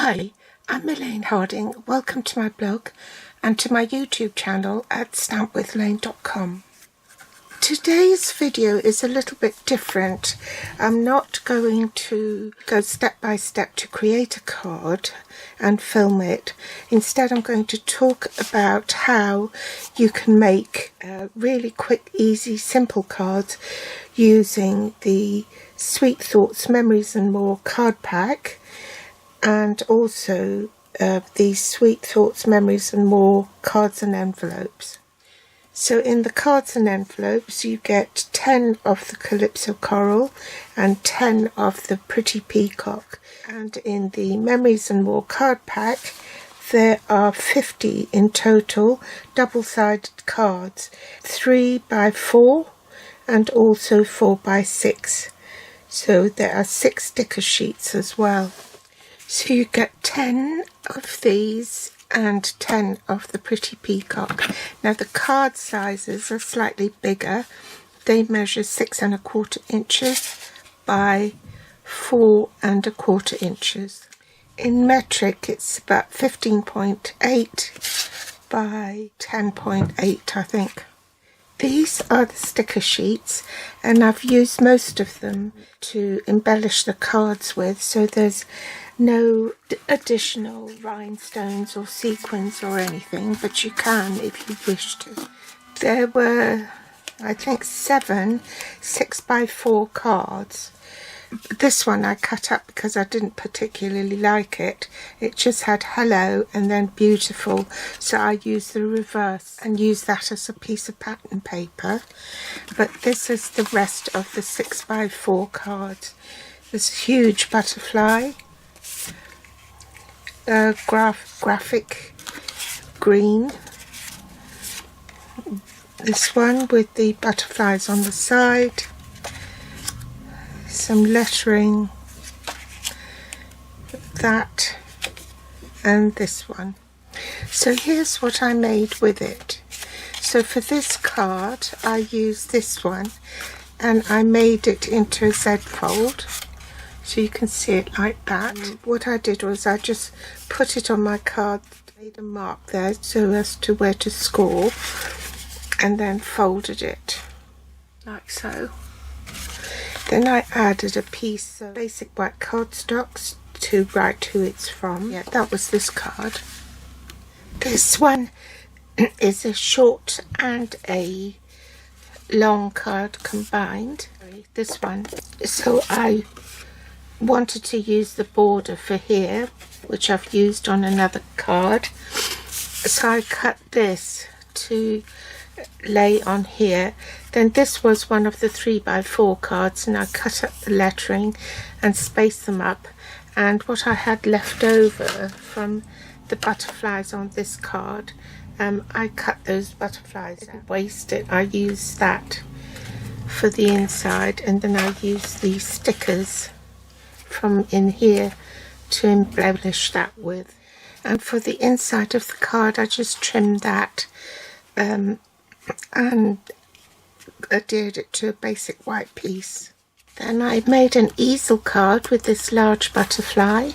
Hi, I'm Elaine Harding. Welcome to my blog and to my YouTube channel at stampwithlaine.com. Today's video is a little bit different. I'm not going to go step by step to create a card and film it. Instead, I'm going to talk about how you can make really quick, easy, simple cards using the Sweet Thoughts Memories and More card pack, and also the Sweet Thoughts Memories and More cards and envelopes. So in the cards and envelopes you get 10 of the Calypso Coral and 10 of the Pretty Peacock, and in the Memories and More card pack there are 50 in total double-sided cards, 3x4 and also 4x6. So there are 6 sticker sheets as well. So you get 10 of these and 10 of the Pretty Peacock. Now the card sizes are slightly bigger. They measure 6 1/4 inches by 4 1/4 inches. In metric it's about 15.8 by 10.8, I think. These are the sticker sheets, and I've used most of them to embellish the cards with, so there's no additional rhinestones or sequins or anything, but you can if you wish to. There were, I think, 7 6x4 cards. This one I cut up because I didn't particularly like it. It just had hello and then beautiful, so I used the reverse and used that as a piece of pattern paper. But this is the rest of the 6x4 cards. This huge butterfly, graphic green, this one with the butterflies on the side, some lettering, that, and this one. So here's what I made with it. So for this card I used this one and I made it into a Z fold, so you can see it like that. What I did was I just put it on my card, made a mark there so as to where to score, and then folded it like so. Then I added a piece of basic white cardstock to write who it's from. Yeah, that was this card. This one is a short and a long card combined. This one. So I wanted to use the border for here, which I've used on another card. So I cut this to lay on here. Then this was one of the 3x4 cards, and I cut up the lettering and spaced them up, and what I had left over from the butterflies on this card, I cut those butterflies out. Waste it. I used that for the inside, and then I used the stickers from in here to embellish that with. And for the inside of the card I just trimmed that and adhered it to a basic white piece. Then I made an easel card with this large butterfly,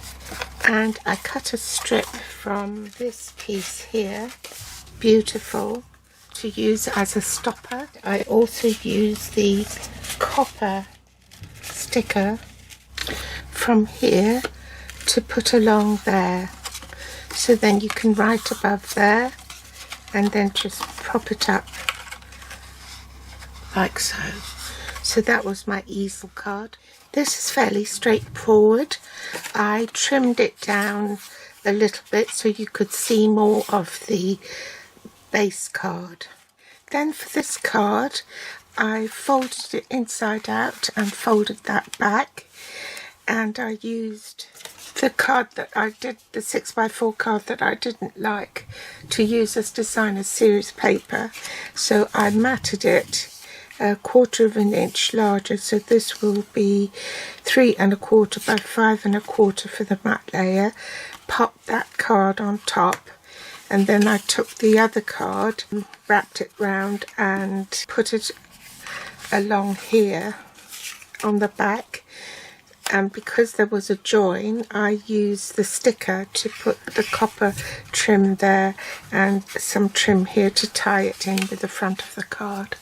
and I cut a strip from this piece here, beautiful, to use as a stopper. I also used the copper sticker from here to put along there, so then you can write above there and then just prop it up like so. So that was my easel card. This is fairly straightforward. I trimmed it down a little bit so you could see more of the base card. Then for this card I folded it inside out and folded that back, and I used the card that I did, the 6x4 card that I didn't like, to use as designer series paper. So I matted it 1/4 of an inch larger, so this will be 3 1/4 by 5 1/4 for the matte layer. Popped that card on top, and then I took the other card, wrapped it round and put it along here on the back, and because there was a join, I used the sticker to put the copper trim there and some trim here to tie it in with the front of the card.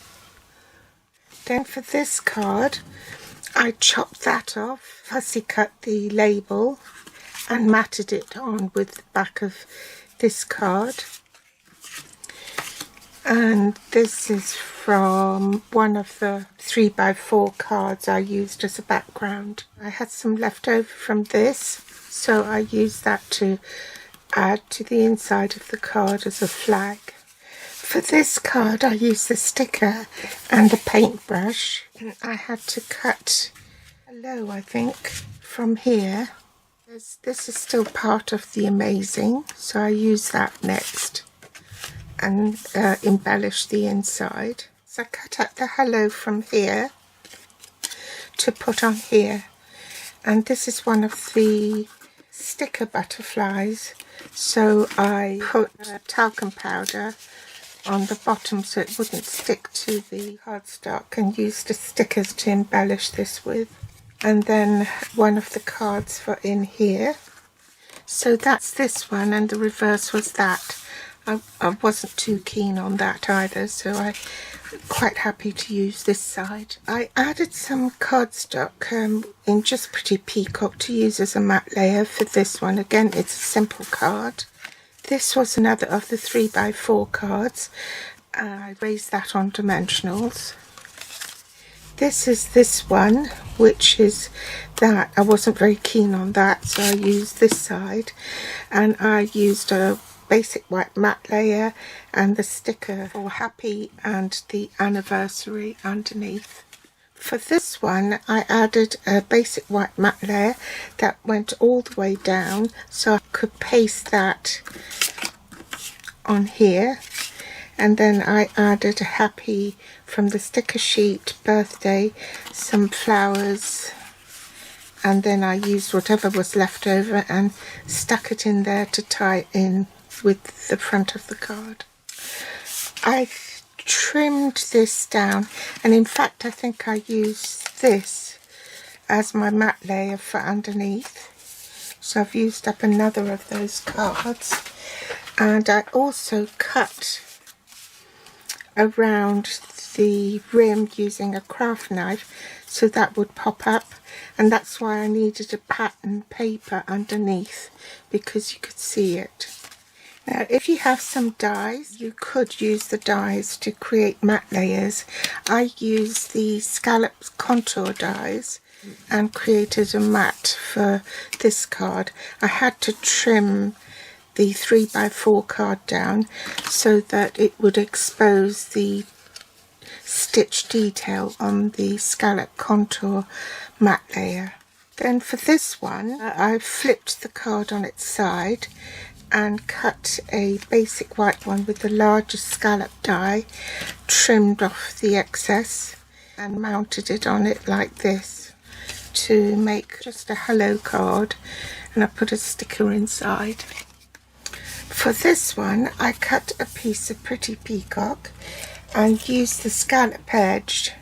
Then for this card, I chopped that off, fussy cut the label and matted it on with the back of this card. And this is from one of the 3x4 cards I used as a background. I had some left over from this, so I used that to add to the inside of the card as a flag. For this card I used the sticker and the paintbrush. I had to cut a low, I think, from here. This is still part of the amazing, so I use that next and embellish the inside. So I cut out the hello from here to put on here, and this is one of the sticker butterflies, so I put talcum powder on the bottom so it wouldn't stick to the cardstock, and used the stickers to embellish this with. And then one of the cards for in here. So that's this one, and the reverse was that. I wasn't too keen on that either, so I'm quite happy to use this side. I added some cardstock in Just Pretty Peacock to use as a matte layer for this one. Again, it's a simple card. This was another of the 3x4 cards. I raised that on dimensionals. This is this one, which is that. I wasn't very keen on that, so I used this side, and I used a basic white matte layer and the sticker for happy and the anniversary underneath. For this one I added a basic white matte layer that went all the way down, so I could paste that on here, and then I added a happy from the sticker sheet, birthday, some flowers, and then I used whatever was left over and stuck it in there to tie in with the front of the card. I trimmed this down, and in fact I think I used this as my matte layer for underneath, so I've used up another of those cards. And I also cut around the rim using a craft knife so that would pop up, and that's why I needed a pattern paper underneath, because you could see it. Now if you have some dies, you could use the dies to create matte layers. I used the scalloped contour dies and created a matte for this card. I had to trim the 3x4 card down so that it would expose the stitch detail on the scallop contour matte layer. Then for this one I flipped the card on its side and cut a basic white one with the largest scallop die, trimmed off the excess and mounted it on it like this to make just a hello card, and I put a sticker inside. For this one I cut a piece of Pretty Peacock and used the scallop edge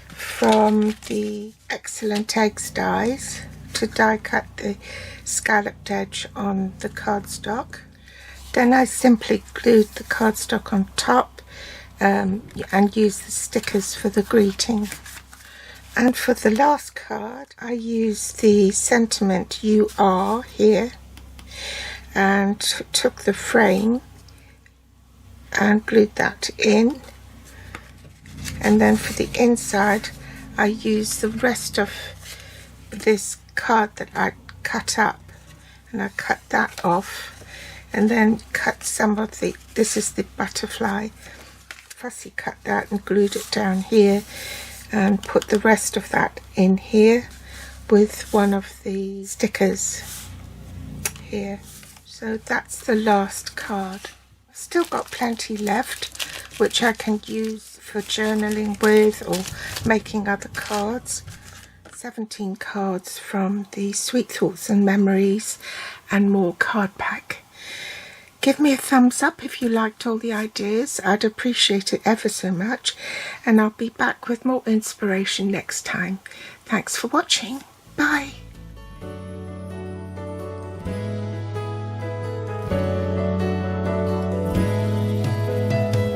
from the Excellent Eggs dies to die cut the scalloped edge on the cardstock. Then I simply glued the cardstock on top and used the stickers for the greeting. And for the last card I used the sentiment "You Are" here, and took the frame and glued that in. And then for the inside I used the rest of this card that I cut up, and I cut that off, and then cut some of the, this is the butterfly, fussy cut that and glued it down here, and put the rest of that in here with one of the stickers here. So that's the last card. I've still got plenty left which I can use for journaling with or making other cards. 17 cards from the Sweet Thoughts and Memories and More card pack. Give me a thumbs up if you liked all the ideas. I'd appreciate it ever so much, and I'll be back with more inspiration next time. Thanks for watching. Bye.